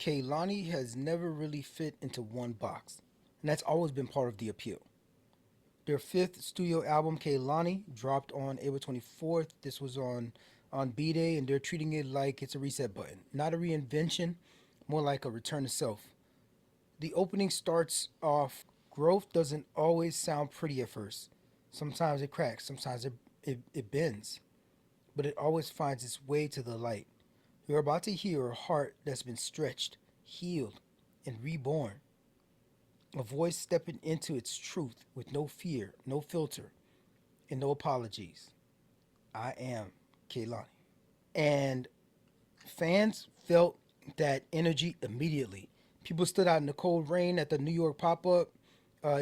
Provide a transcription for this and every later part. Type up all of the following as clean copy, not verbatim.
Kehlani has never really fit into one box, and that's always been part of the appeal. Their fifth studio album, Kehlani, dropped on April 24th. This was on B Day, and they're treating it like it's a reset button, not a reinvention, more like a return to self. The opening starts off. Growth doesn't always sound pretty at first. Sometimes it cracks, sometimes it bends, but it always finds its way to the light. You're about to hear a heart that's been stretched, healed, and reborn. A voice stepping into its truth with no fear, no filter, and no apologies. I am Kehlani. And fans felt that energy immediately. People stood out in the cold rain at the New York pop up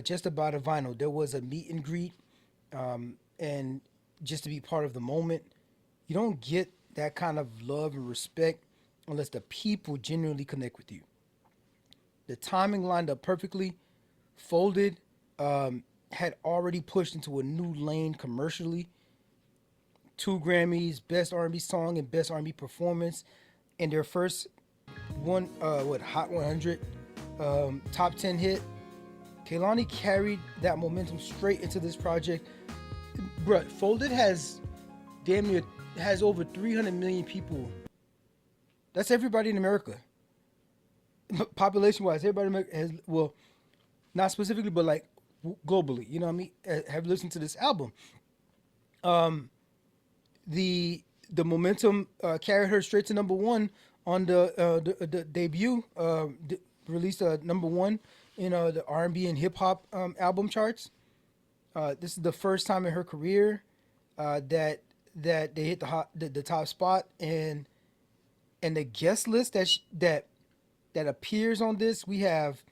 just about a vinyl. There was a meet and greet, and just to be part of the moment. You don't get that kind of love and respect unless the people genuinely connect with you. The timing lined up perfectly. Folded had already pushed into a new lane commercially. Two Grammys, Best R&B Song and Best R&B Performance, and their first Hot 100 top 10 hit. Kehlani carried that momentum straight into this project. Bruh, Folded has damn near has over 300 million people. That's everybody in America. Population wise, everybody in America has, well, not specifically, but like globally, you know what I mean? Have listened to this album. Um, the momentum carried her straight to number one on the debut. Released number one in the R&B and hip hop album charts. This is the first time in her career that they hit the top spot, and the guest list that appears on this, we have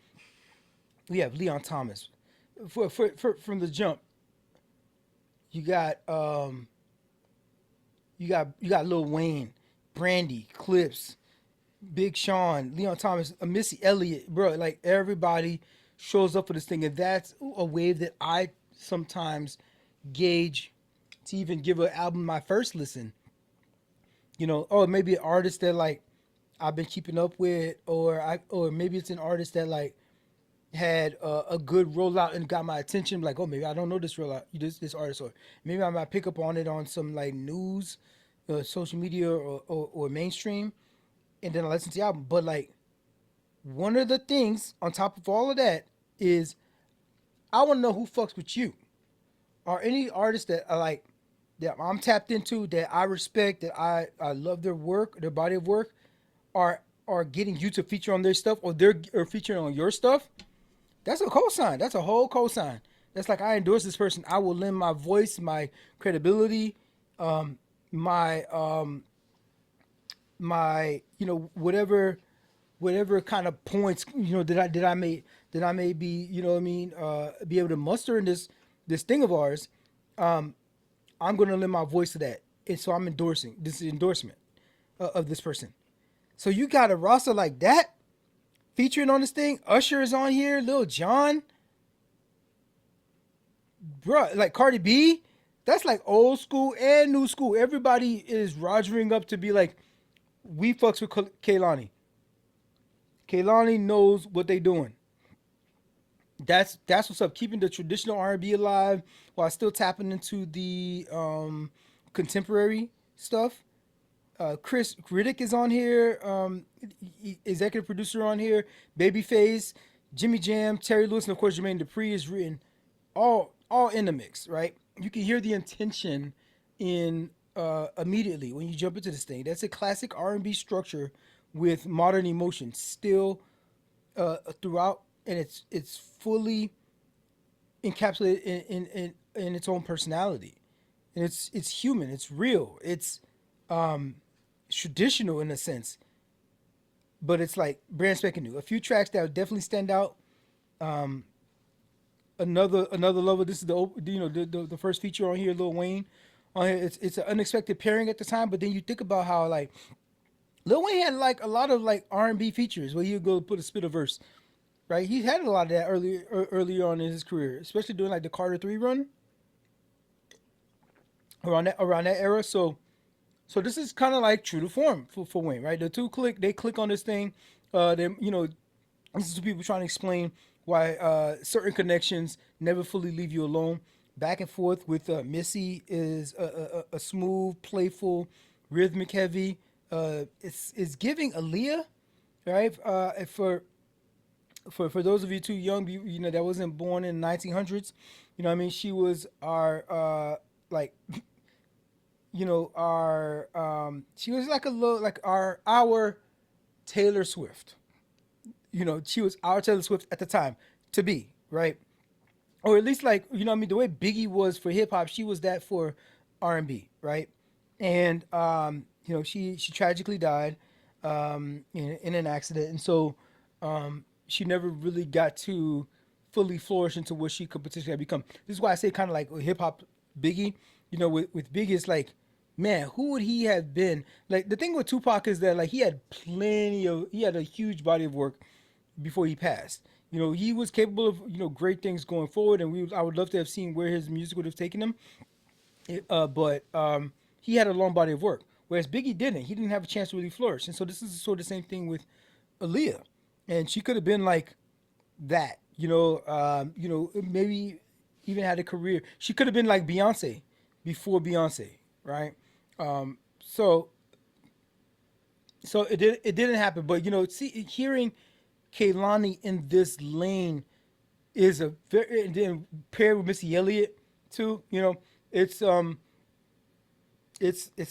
Leon Thomas. From the jump, you got you got Lil Wayne, Brandy, Clips, Big Sean, Leon Thomas, Missy Elliott, bro. Like everybody shows up for this thing, and that's a wave that I sometimes gauge to even give an album my first listen. Or maybe an artist that like I've been keeping up with, or maybe it's an artist that like had a good rollout and got my attention. Like, oh, maybe I don't know this rollout, this artist, or maybe I might pick up on it on some like news, social media, or mainstream, and then I listen to the album. But like one of the things on top of all of that is I want to know who fucks with you. Are any artists that are like that I'm tapped into, that I respect, that I love their work, their body of work, are getting you to feature on their stuff, or they're or featuring on your stuff? That's a cosign. That's a whole cosign. That's like I endorse this person. I will lend my voice, my credibility, my my whatever kind of points that I may be, what I mean, be able to muster in this thing of ours. I'm going to lend my voice to that, and so I'm endorsing this endorsement of this person. So you got a roster like that featuring on this thing. Usher is on here, Lil Jon, bro, like Cardi B. That's like old school and new school. Everybody is rogering up to be like, we fucks with Kehlani. Kehlani knows what they doing. That's what's up. Keeping the traditional R&B alive while still tapping into the contemporary stuff. Chris Riddick is on here. Executive producer on here. Babyface, Jimmy Jam, Terry Lewis, and of course Jermaine Dupri is written all in the mix, right? You can hear the intention in immediately when you jump into this thing. That's a classic R&B structure with modern emotion still throughout, and it's fully encapsulated in its own personality, and it's human, it's real, it's traditional in a sense, but it's like brand spanking new. A few tracks that would definitely stand out. Another level. This is the first feature on here, Lil Wayne. On here, it's an unexpected pairing at the time, but then you think about how like Lil Wayne had like a lot of like R&B features where he would go put a spit a verse, right? He had a lot of that earlier on in his career, especially during like the Carter 3 run around that era. So this is kind of like true to form for Wayne, right? They click on this thing, Then this is people trying to explain why certain connections never fully leave you alone. Back and forth with Missy is a smooth, playful, rhythmic, heavy. It's giving Aaliyah, right? For those of you too young, that wasn't born in the 1900s. What I mean, she was our like our she was like a little like our Taylor Swift. She was our Taylor Swift at the time to be, right? Or at least like, what I mean, the way Biggie was for hip hop, she was that for R&B, right? And she tragically died in an accident, and so she never really got to fully flourish into what she could potentially have become. This is why I say kind of like hip hop Biggie. With Biggie, it's like, man, who would he have been? Like the thing with Tupac is that like he had a huge body of work before he passed. He was capable of great things going forward, and I would love to have seen where his music would have taken him. But he had a long body of work, whereas Biggie didn't. He didn't have a chance to really flourish, and so this is sort of the same thing with Aaliyah, and she could have been like that. Maybe even had a career. She could have been like Beyonce before Beyonce, right? So it didn't happen. But hearing Kehlani in this lane is a very, and then paired with Missy Elliott too. It's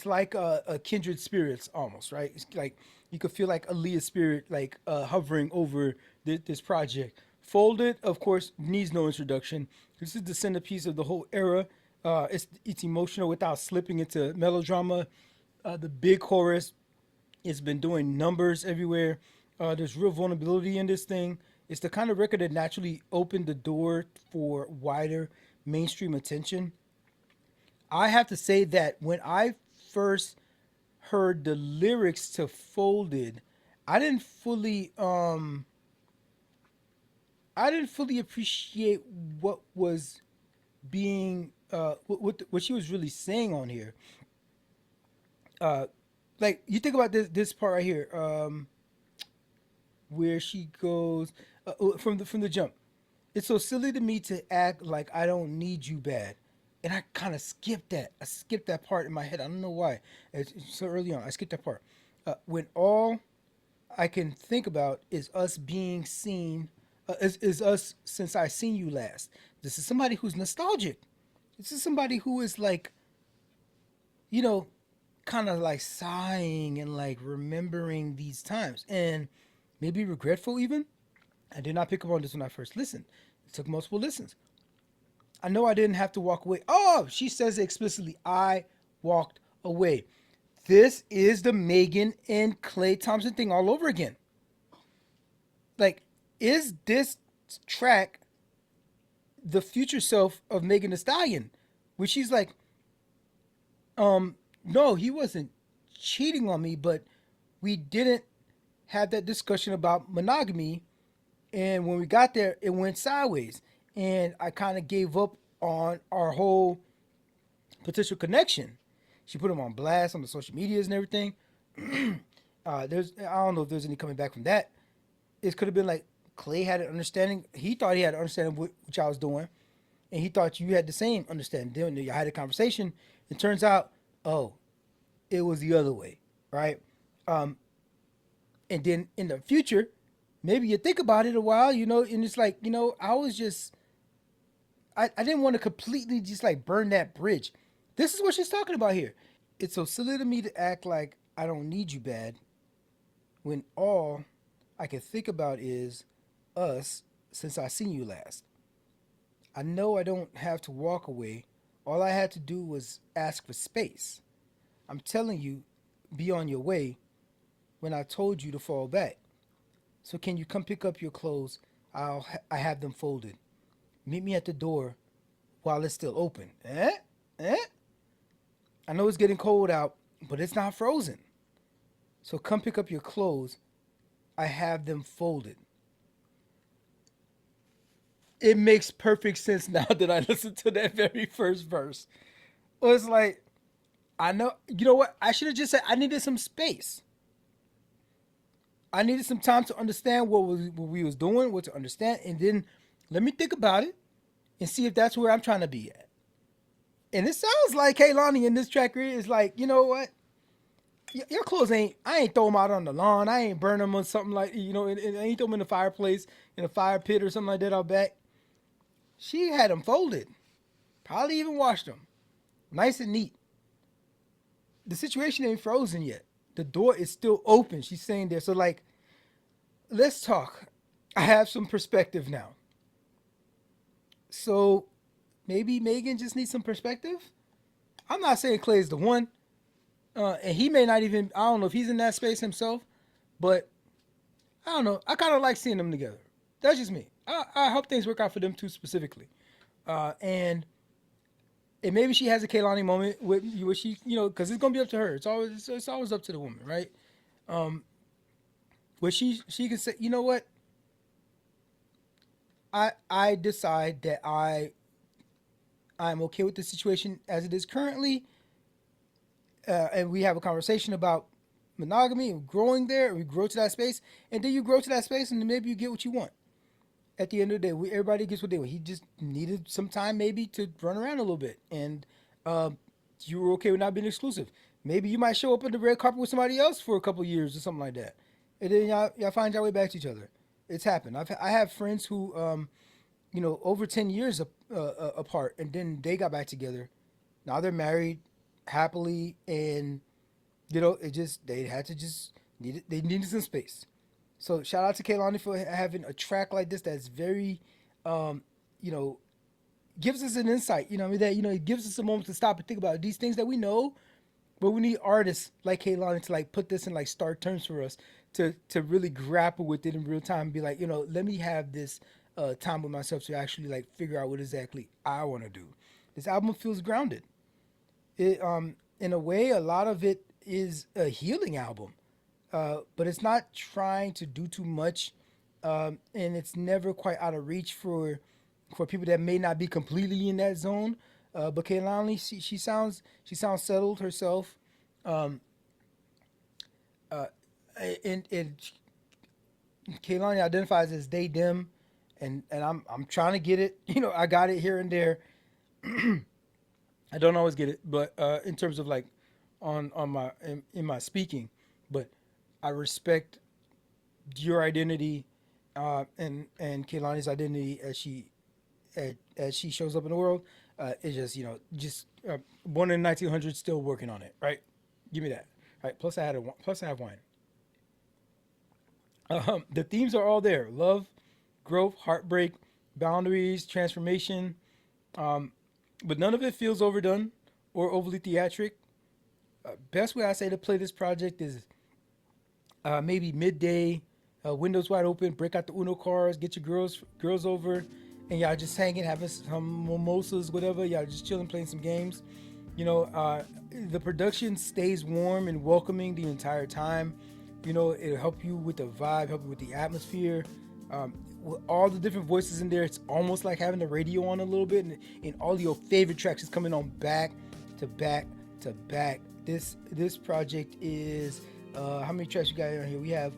like a kindred spirits almost, right? It's like you could feel like Aaliyah's spirit like hovering over this project. Folded, of course, needs no introduction. This is the centerpiece of the whole era. It's emotional without slipping into melodrama. The big chorus, it's been doing numbers everywhere. There's real vulnerability in this thing. It's the kind of record that naturally opened the door for wider mainstream attention. I have to say that when I first heard the lyrics to Folded, I didn't fully appreciate what was being what she was really saying on here. Uh, like you think about this part right here, where she goes from the jump. It's so silly to me to act like I don't need you bad. And I kind of skipped that. I skipped that part in my head. I don't know why. It's so early on. I skipped that part. When all I can think about is us being seen, is us since I seen you last. This is somebody who's nostalgic. This is somebody who is like, you know, kind of like sighing and like remembering these times and maybe regretful even. I did not pick up on this when I first listened. It took multiple listens. I know I didn't have to walk away. Oh, she says it explicitly. I walked away. This is the Megan and Clay Thompson thing all over again. Like, is this track the future self of Megan Thee Stallion? Where she's like, no, he wasn't cheating on me, but we didn't have that discussion about monogamy. And when we got there, it went sideways. And I kind of gave up on our whole potential connection. She put him on blast on the social medias and everything. I don't know if there's any coming back from that. It could have been like Clay had an understanding. He thought he had an understanding of what y'all was doing, and he thought you had the same understanding. Then you had a conversation. It turns out, oh, it was the other way, right? And then in the future, maybe you think about it a while, and it's like, I was just, I didn't want to completely just like burn that bridge. This is what she's talking about here. It's so silly to me to act like I don't need you bad when all I can think about is us since I seen you last. I know I don't have to walk away. All I had to do was ask for space. I'm telling you, be on your way when I told you to fall back. So can you come pick up your clothes? I have them folded. Meet me at the door while it's still open. Eh? Eh? I know it's getting cold out, but it's not frozen. So come pick up your clothes. I have them folded. It makes perfect sense now that I listened to that very first verse. It was like, I know, you know what? I should have just said I needed some space. I needed some time to understand what we was doing, what to understand, and then let me think about it and see if that's where I'm trying to be at. And it sounds like Kehlani in this track is like, you know what? Your clothes ain't. I ain't throw them out on the lawn. I ain't burn them on something like and I ain't throw them in the fireplace in a fire pit or something like that out back. She had them folded. Probably even washed them, nice and neat. The situation ain't frozen yet. The door is still open. She's saying there. So like, let's talk. I have some perspective now. So maybe Megan just needs some perspective. I'm not saying Clay's the one, and he may not even. I don't know if he's in that space himself, but I don't know. I kind of like seeing them together. That's just me. I hope things work out for them too specifically, and maybe she has a Kehlani moment with where she, because it's gonna be up to her. It's always up to the woman, right? Where she can say, you know what, I decide that I'm okay with the situation as it is currently, and we have a conversation about monogamy and growing there. We grow to that space, and then you grow to that space, and then maybe you get what you want. At the end of the day, everybody gets what they want. He just needed some time, maybe, to run around a little bit, and you were okay with not being exclusive. Maybe you might show up on the red carpet with somebody else for a couple years or something like that, and then y'all find your way back to each other. It's happened. I have friends who, over 10 years apart, and then they got back together. Now they're married happily, and it just they had to just needed some space. So shout out to Kehlani for having a track like this that's very, um, you know, gives us an insight. You know, what I mean, that it gives us a moment to stop and think about these things that we know, but we need artists like Kehlani to like put this in like start terms for us to really grapple with it in real time and be like, let me have this time with myself to actually like figure out what exactly I want to do. This album feels grounded. It in a way, a lot of it is a healing album, but it's not trying to do too much, and it's never quite out of reach for people that may not be completely in that zone. But Kehlani, she sounds settled herself, um, uh, and Kehlani identifies as they them, and I'm trying to get it. I got it here and there. I don't always get it, but in terms of like on my in my speaking, but I respect your identity, and Kehlani's identity as she shows up in the world. It's just born in 1900, still working on it. Right, give me that. Right. Plus I have wine. The themes are all there: love, growth, heartbreak, boundaries, transformation. Um, but none of it feels overdone or overly theatric. Best way I say to play this project is maybe midday, windows wide open, break out the Uno cards, get your girls over, and y'all just hanging, having some mimosas, whatever. Y'all just chilling, playing some games. The production stays warm and welcoming the entire time. It'll help you with the vibe, help you with the atmosphere. With all the different voices in there, it's almost like having the radio on a little bit, and all your favorite tracks is coming on back to back to back. This project is how many tracks you got on here? We have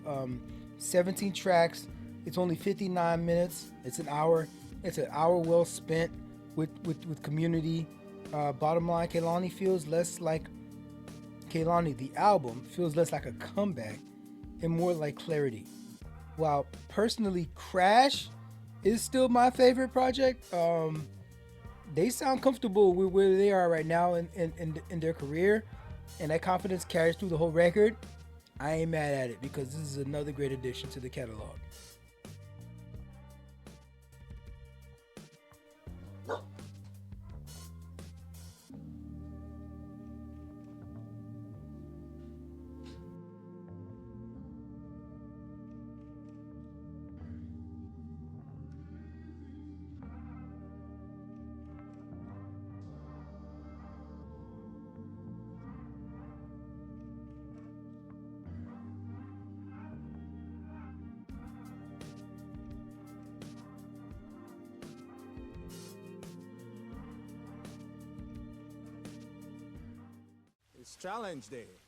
17 tracks. It's only 59 minutes. It's an hour. It's an hour well spent with community. Bottom line, Kehlani, the album, feels less like a comeback and more like clarity. While personally, Crash is still my favorite project. They sound comfortable with where they are right now in their career, and that confidence carries through the whole record. I ain't mad at it because this is another great addition to the catalog. It's challenge day.